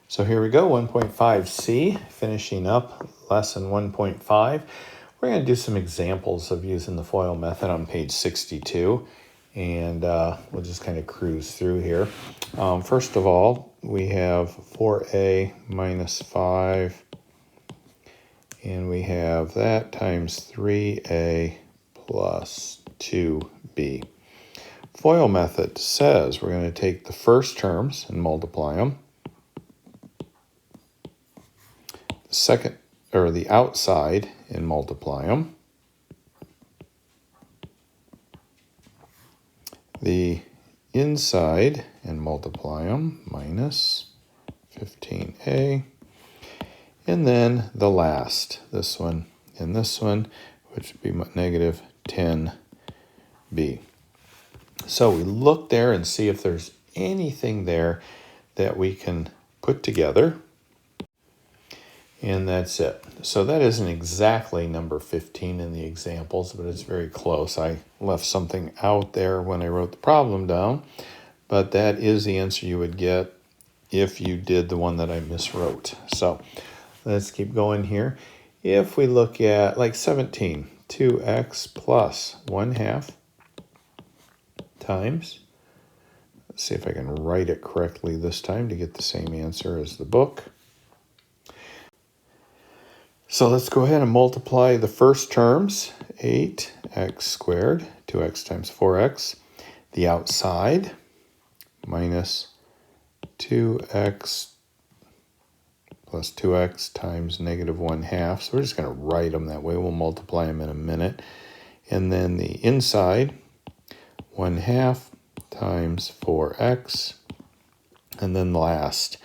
So here we go, 1.5c, finishing up lesson 1.5. We're going to do some examples of using the FOIL method on page 62, and we'll just kind of cruise through here. First of all, we have 4a minus 5, and we have that times 3a plus 2b. FOIL method says we're going to take the first terms and multiply them. Second, or the outside, and multiply them. The inside and multiply them, minus 15a. And then the last, this one and this one, which would be negative 10b. So we look there and see if there's anything there that we can put together. And that's it. So that isn't exactly number 15 in the examples, but it's very close. I left something out there when I wrote the problem down, but that is the answer you would get if you did the one that I miswrote. So let's keep going here. If we look at like 17, 2x plus 1/2 times, let's see if I can write it correctly this time to get the same answer as the book. So let's go ahead and multiply the first terms, 8x squared, 2x times 4x. The outside, minus 2x plus 2x times negative 1/2. So we're just going to write them that way. We'll multiply them in a minute. And then the inside, 1/2 times 4x. And then last,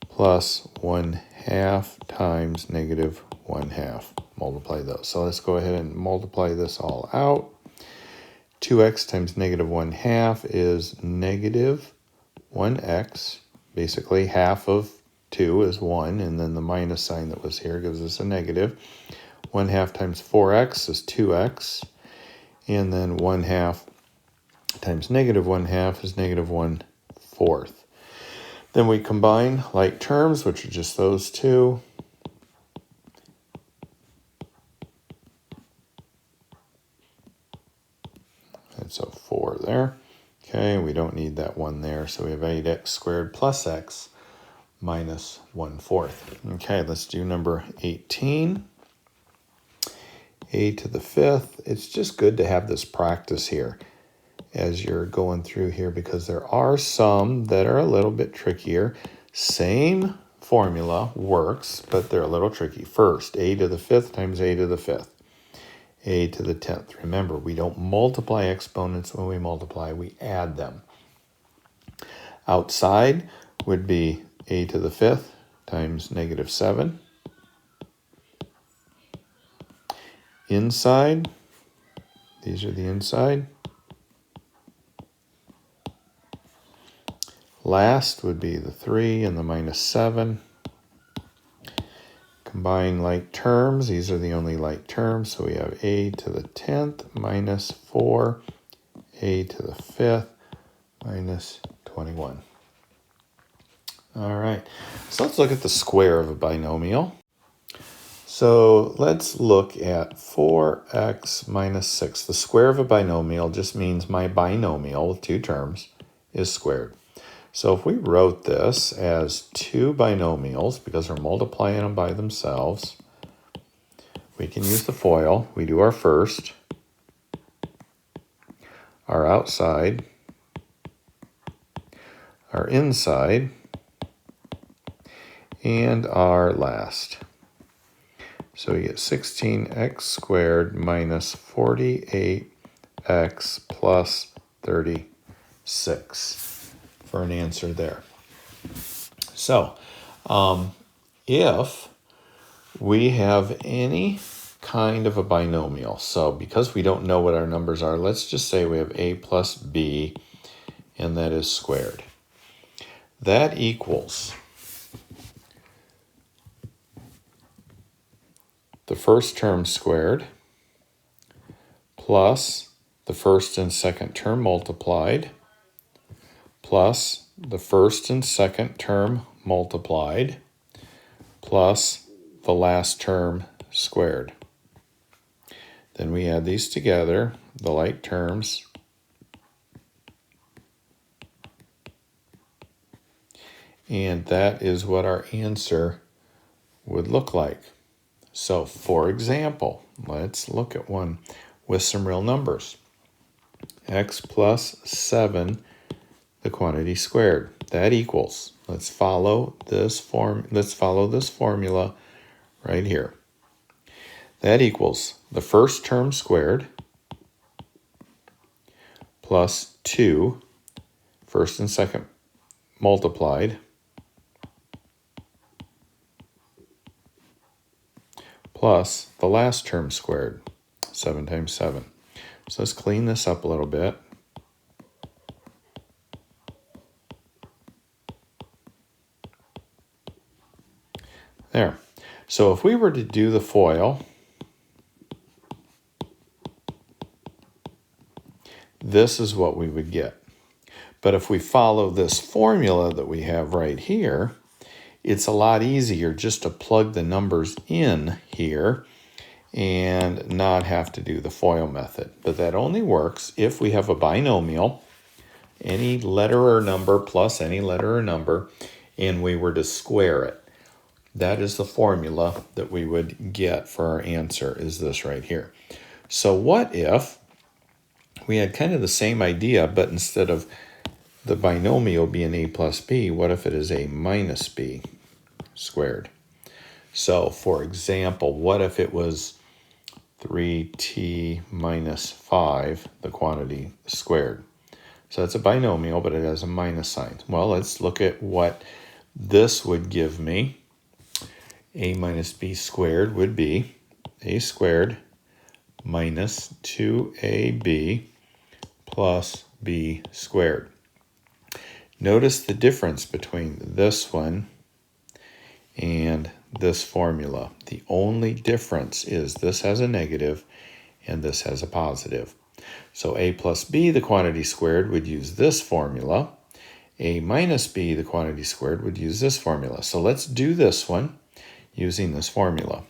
plus 1/2 times negative 1/2. Multiply those. So let's go ahead and multiply this all out. 2x times negative 1/2 is negative 1x. Basically, half of 2 is 1, and then the minus sign that was here gives us a negative. 1/2 times 4x is 2x, and then 1/2 times negative 1/2 is negative 1/4. Then we combine like terms, which are just those two. That's a 4 there. Okay, we don't need that one there, so we have 8x squared plus x minus 1/4. Okay, let's do number 18. A to the 5th. It's just good to have this practice here as you're going through here, because there are some that are a little bit trickier. Same formula works, but they're a little tricky. First, a to the 5th times a to the 5th. A to the 10th. Remember, we don't multiply exponents when we multiply, we add them. Outside would be a to the 5th times negative 7. Inside, these are the inside. Last would be the 3 and the minus 7. Combine like terms. These are the only like terms. So we have a to the 10th minus 4, a to the 5th minus 21. All right. So let's look at the square of a binomial. So let's look at 4x minus 6. The square of a binomial just means my binomial with two terms is squared. So if we wrote this as two binomials, because we're multiplying them by themselves, we can use the FOIL. We do our first, our outside, our inside, and our last. So we get 16x squared minus 48x plus 36. For an answer there. So, if we have any kind of a binomial, so because we don't know what our numbers are, let's just say we have a plus b, and that is squared. That equals the first term squared plus the first and second term multiplied plus the first and second term multiplied plus the last term squared. Then we add these together, the like terms, and that is what our answer would look like. So, for example, let's look at one with some real numbers. X plus 7, the quantity squared. That equals, let's follow this formula right here. That equals the first term squared plus 2, first and second multiplied, plus the last term squared, 7 times 7. So let's clean this up a little bit. There. So if we were to do the FOIL, this is what we would get. But if we follow this formula that we have right here, it's a lot easier just to plug the numbers in here and not have to do the FOIL method. But that only works if we have a binomial, any letter or number plus any letter or number, and we were to square it. That is the formula that we would get for our answer, is this right here. So what if we had kind of the same idea, but instead of the binomial being a plus b, what if it is a minus b squared? So, for example, what if it was 3t minus 5, the quantity squared? So that's a binomial, but it has a minus sign. Well, let's look at what this would give me. A minus b squared would be a squared minus 2ab plus b squared. Notice the difference between this one and this formula. The only difference is this has a negative and this has a positive. So a plus b, the quantity squared, would use this formula. A minus b, the quantity squared, would use this formula. So let's do this one using this formula.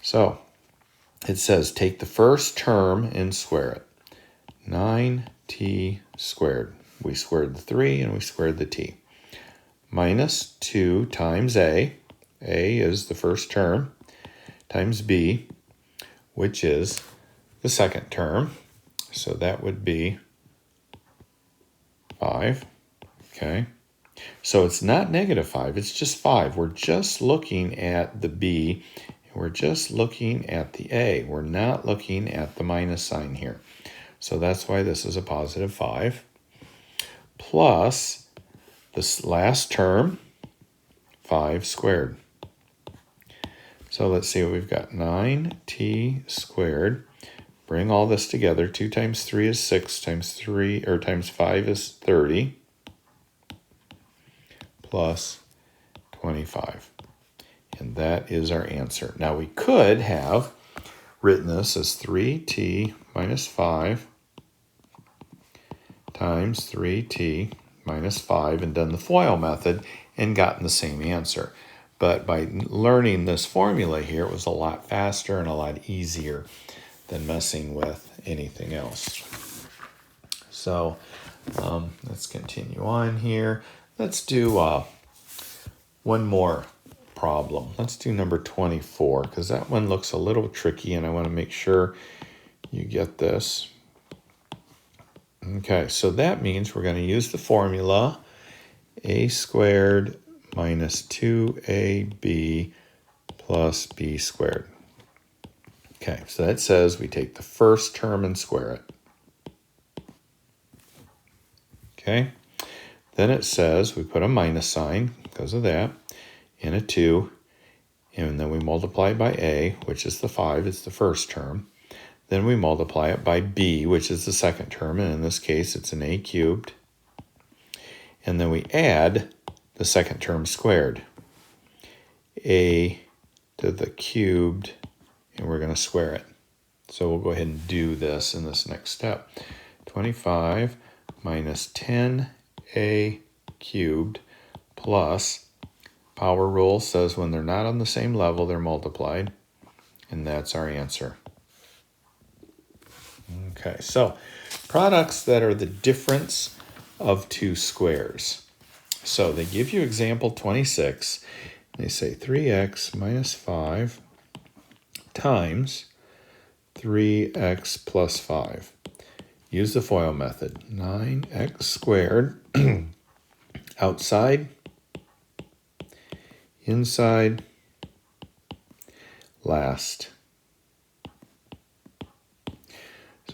So it says take the first term and square it. 9t squared. We squared the 3 and we squared the t. Minus 2 times a is the first term, times b, which is the second term. So that would be 5. Okay. So it's not negative 5, it's just 5. We're just looking at the b, and we're just looking at the a. We're not looking at the minus sign here. So that's why this is a positive 5. Plus this last term, 5 squared. So let's see what we've got. 9t squared. Bring all this together. 2 times 3 is 6, times 5 is 30, plus 25. And that is our answer. Now we could have written this as 3t minus 5 times 3t minus 5 and done the FOIL method and gotten the same answer. But by learning this formula here, it was a lot faster and a lot easier than messing with anything else. So let's continue on here. Let's do one more problem. Let's do number 24, because that one looks a little tricky and I want to make sure you get this. Okay, so that means we're going to use the formula a squared minus 2ab plus b squared. Okay, so that says we take the first term and square it. Okay, then it says we put a minus sign because of that, and a 2, and then we multiply by a, which is the 5, it's the first term. Then we multiply it by b, which is the second term, and in this case it's an a cubed. And then we add the second term squared, a to the cubed, and we're going to square it. So we'll go ahead and do this in this next step. 25 minus 10a cubed plus power rule says when they're not on the same level, they're multiplied. And that's our answer. Okay, so products that are the difference of two squares. So they give you example 26. They say 3x minus 5 times 3x plus 5. Use the FOIL method. 9x squared outside, inside, last.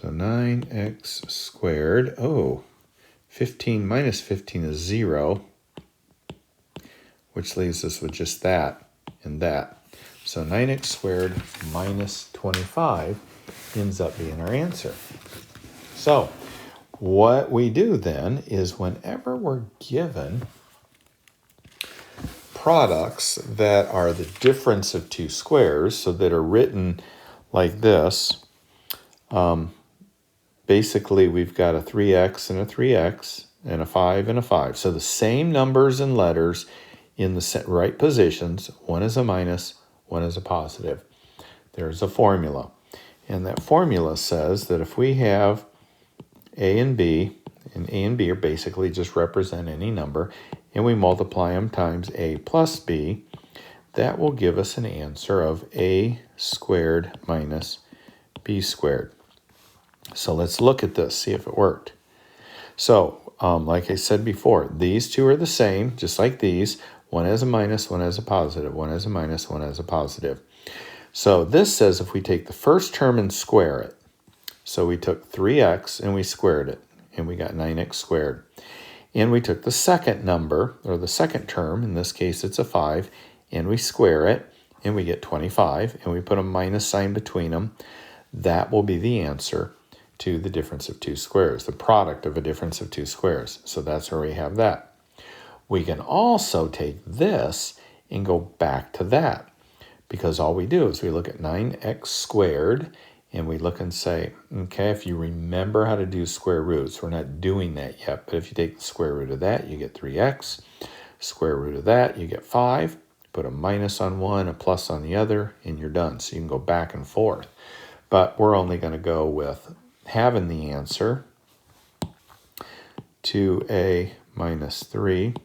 So 9x squared, 15 minus 15 is 0, which leaves us with just that and that. So 9x squared minus 25 ends up being our answer. So what we do then is whenever we're given products that are the difference of two squares, so that are written like this, basically we've got a 3x and a 3x and a 5 and a 5. So the same numbers and letters in the right positions. One is a minus, one is a positive. There's a formula. And that formula says that if we have A and B are basically just represent any number, and we multiply them times A plus B, that will give us an answer of A squared minus B squared. So let's look at this, see if it worked. So, like I said before, these two are the same, just like these. One has a minus, one has a positive. One has a minus, one has a positive. So this says if we take the first term and square it, so we took 3x and we squared it, and we got 9x squared. And we took the second number, or the second term, in this case it's a 5, and we square it, and we get 25, and we put a minus sign between them. That will be the answer to the difference of two squares, the product of a difference of two squares. So that's where we have that. We can also take this and go back to that, because all we do is we look at 9x squared, and we look and say, okay, if you remember how to do square roots, we're not doing that yet, but if you take the square root of that, you get 3x. Square root of that, you get 5. Put a minus on one, a plus on the other, and you're done. So you can go back and forth. But we're only going to go with having the answer 2a minus 3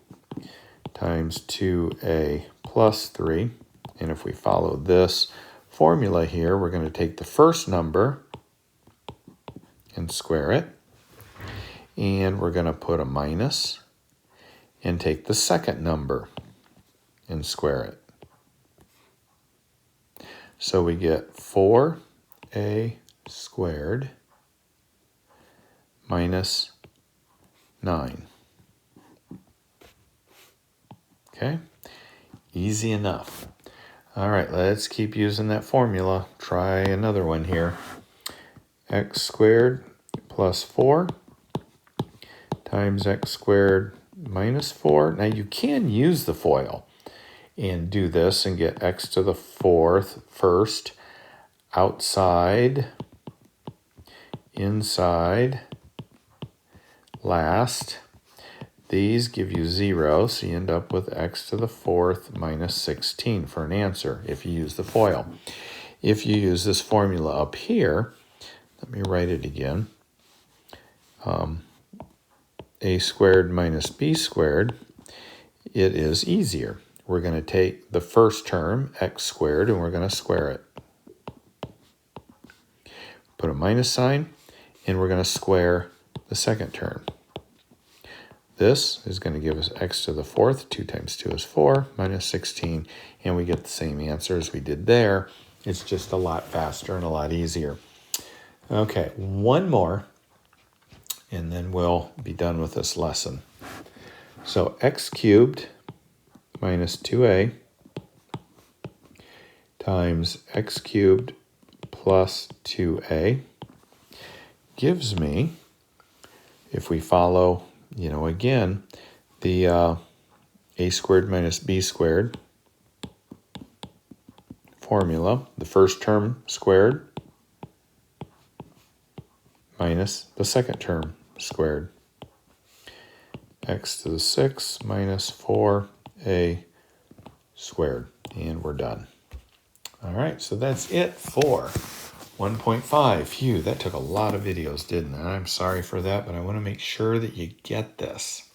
times 2a plus 3. And if we follow this formula here, we're going to take the first number and square it. And we're going to put a minus and take the second number and square it. So we get 4a squared minus 9. Okay, easy enough. All right, let's keep using that formula. Try another one here. X squared plus 4 times x squared minus 4. Now you can use the FOIL and do this and get x to the 4th first, outside, inside, last. These give you 0, so you end up with x to the 4th minus 16 for an answer if you use the FOIL. If you use this formula up here, let me write it again. A squared minus b squared, it is easier. We're going to take the first term, x squared, and we're going to square it. Put a minus sign, and we're going to square the second term. This is going to give us x to the 4th. 2 times 2 is 4, minus 16, and we get the same answer as we did there. It's just a lot faster and a lot easier. Okay, one more, and then we'll be done with this lesson. So x cubed minus 2a times x cubed plus 2a gives me, if we follow, again, the a squared minus b squared formula, the first term squared minus the second term squared. x to the 6 minus 4a squared. And we're done. All right, so that's it for 1.5. Phew, that took a lot of videos, didn't it? I'm sorry for that, but I want to make sure that you get this.